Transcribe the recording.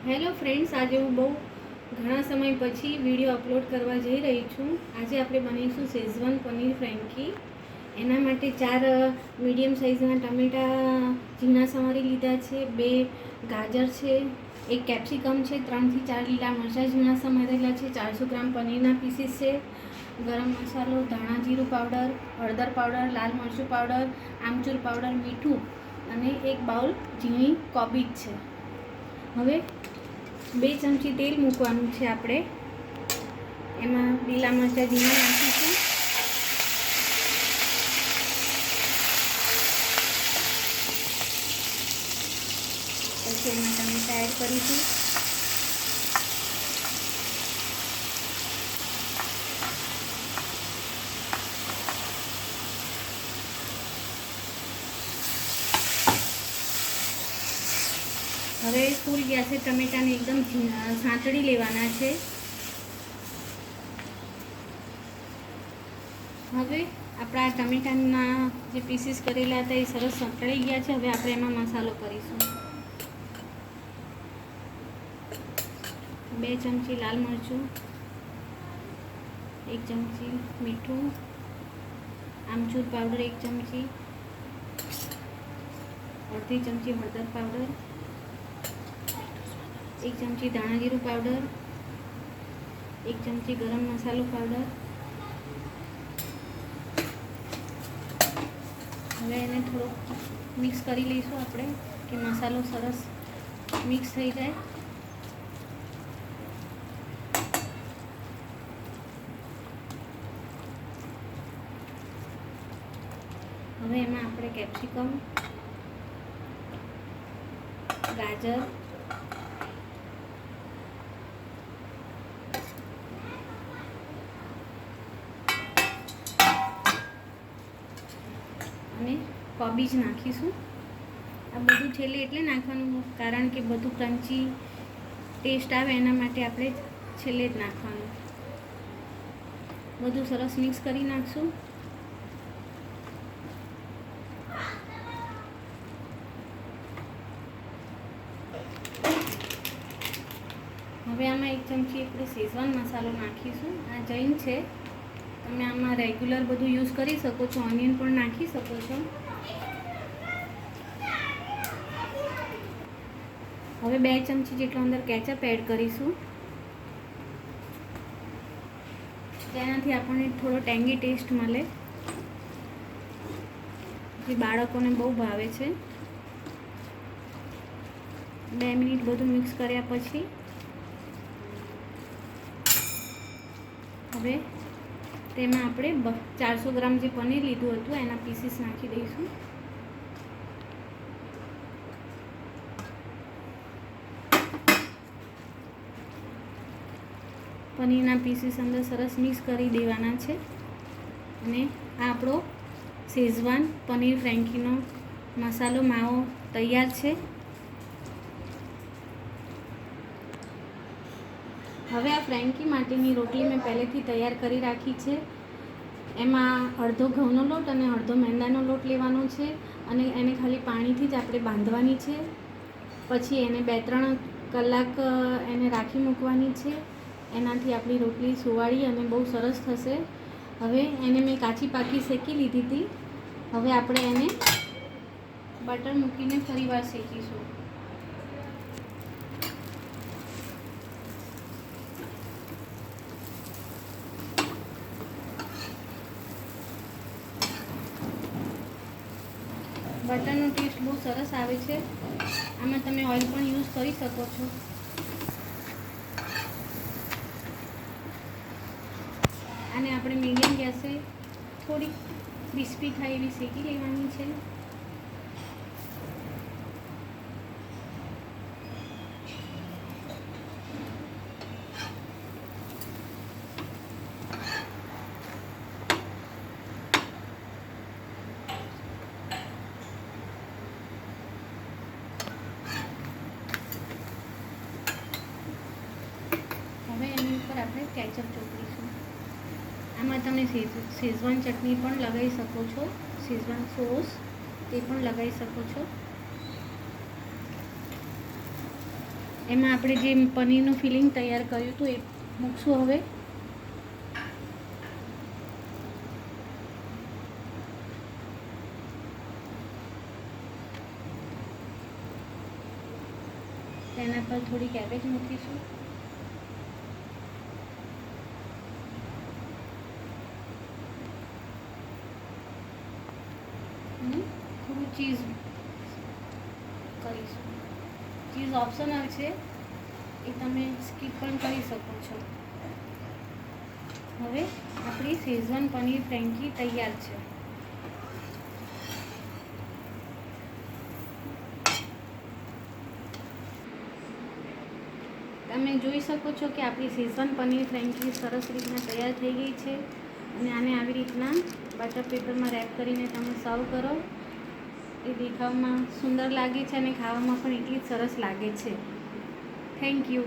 Hello friends, આજે હું બહુ ઘણા સમય પછી વિડીયો અપલોડ કરવા જઈ રહી છું. આજે આપણે બનાવીશું શેઝવાન પનીર ફ્રેન્કી. એના માટે 4 મીડિયમ સાઇઝના ટમેટાં ઝીણા સમારી લીધા છે, 2 ગાજર છે, 1 કેપ્સિકમ છે, 3 થી 4 લીલા મરચાં ઝીણા સમારેલા છે, 400 ગ્રામ પનીરના પીસીસ છે, ગરમ મસાલો, ધાણા જીરું પાવડર, હળદર પાવડર, લાલ મરચું પાવડર, આમચૂર પાવડર, મીઠું અને 1 બાઉલ ઝીણી કોબીજ છે. હવે 2 ચમચી તેલ મૂકવાનું છે. આપણે એમાં લીલા મરચાં ઝીણા નાખીશું, પછી એમાં ટમેટા એડ કરીશું, હવે ફૂલ ગેસે ટમેટાને એકદમ સાંતળી લેવાના છે. હવે આપણા ટમેટાના જે પીસીસ કરેલા હતા એ સરસ સંતળાઈ ગયા છે. હવે આપણે એમાં મસાલો કરીશું. 2 ચમચી લાલ મરચું, 1 ચમચી મીઠું, આમચૂર પાવડર 1 ચમચી, અડધી ચમચી હળદર પાવડર, 1 ચમચી ધાણા જીરું પાવડર, 1 ચમચી ગરમ મસાલો પાવડર. હવે એને થોડુંક મિક્સ કરી લઈશું આપણે, કે મસાલો સરસ મિક્સ થઈ જાય. હવે એમાં આપણે કેપ્સિકમ, ગાજર અને કોબીજ નાખીશું. આ બધું છેલ્લે એટલે નાખવાનું કારણ કે બધું ક્રન્ચી ટેસ્ટ આવે એના માટે આપણે છેલ્લે જ નાખવાનું. બધું સરસ મિક્સ કરી નાખશું. હવે આમાં 1 ચમચી આપણે શેઝવાન મસાલો નાખીશું. આ જૈન છે, તમે આમાં રેગ્યુલર બધું યુઝ કરી શકો છો, ઓનિયન પણ નાખી શકો છો. હવે 2 ચમચી જેટલો અંદર કેચઅપ એડ કરીશું, તેનાથી આપણને થોડો ટેંગી ટેસ્ટ મળે, જે બાળકોને બહુ ભાવે છે. 2 મિનિટ બધું મિક્સ કર્યા પછી હવે તેમાં આપણે 400 ગ્રામ જે પનીર લીધું હતું એના પીસીસ નાખી દઈશું. પનીરના પીસીસ અંદર સરસ મિક્સ કરી દેવાના છે. અને આ આપણો શેઝવાન પનીર ફ્રેન્કીનો મસાલો માવો તૈયાર છે. હવે આ ફ્રેન્કી માટેની રોટલી મેં પહેલેથી તૈયાર કરી રાખી છે. એમાં અડધો ઘઉંનો લોટ અને અડધો મેંદાનો લોટ લેવાનો છે, અને એને ખાલી પાણીથી જ આપણે બાંધવાની છે. પછી એને 2-3 કલાક એને રાખી મૂકવાની છે. એનાથી આપણી રોટલી સુવાળી અને બહુ સરસ થશે. હવે એને મેં કાચી પાકી શેકી લીધી હતી. હવે આપણે એને બટર મૂકીને ફરીવાર શેકીશું. બટરનો ટેસ્ટ બહુ સરસ આવે છે. આમાં તમે ઓઇલ પણ યુઝ કરી શકો છો. અને આપણે મીડિયમ ગેસે થોડી ક્રિસ્પી થાય એવી શેકી લેવાની છે. હવે એની ઉપર આપણે કેચઅપ ચોપડીશું. આમાં તમે શેઝવાન ચટણી પણ લગાવી શકો છો, શેઝવાન સોસ તે પણ લગાવી શકો છો. એમાં આપણે જે પનીરનું ફિલિંગ તૈયાર કર્યું હતું એ મૂકશું હવે. તેના પર થોડી કેબેજ મૂકીશું. થોડું ચીઝ કરીશું. ચીઝ ઓપ્શનલ છે, એ તમે સ્કીપ પણ કરી શકો છો. હવે આપણી શેઝવાન પનીર ફ્રેન્કી તૈયાર છે. તમે જોઈ શકો છો કે આપણી શેઝવાન પનીર ફ્રેન્કી સરસ રીતના તૈયાર થઈ ગઈ છે. અને આને આવી રીતના બટર પેપરમાં રેપ કરીને તમે સર્વ કરો. એ દેખાવમાં સુંદર લાગે છે અને ખાવામાં પણ એટલી જ સરસ લાગે છે. Thank you.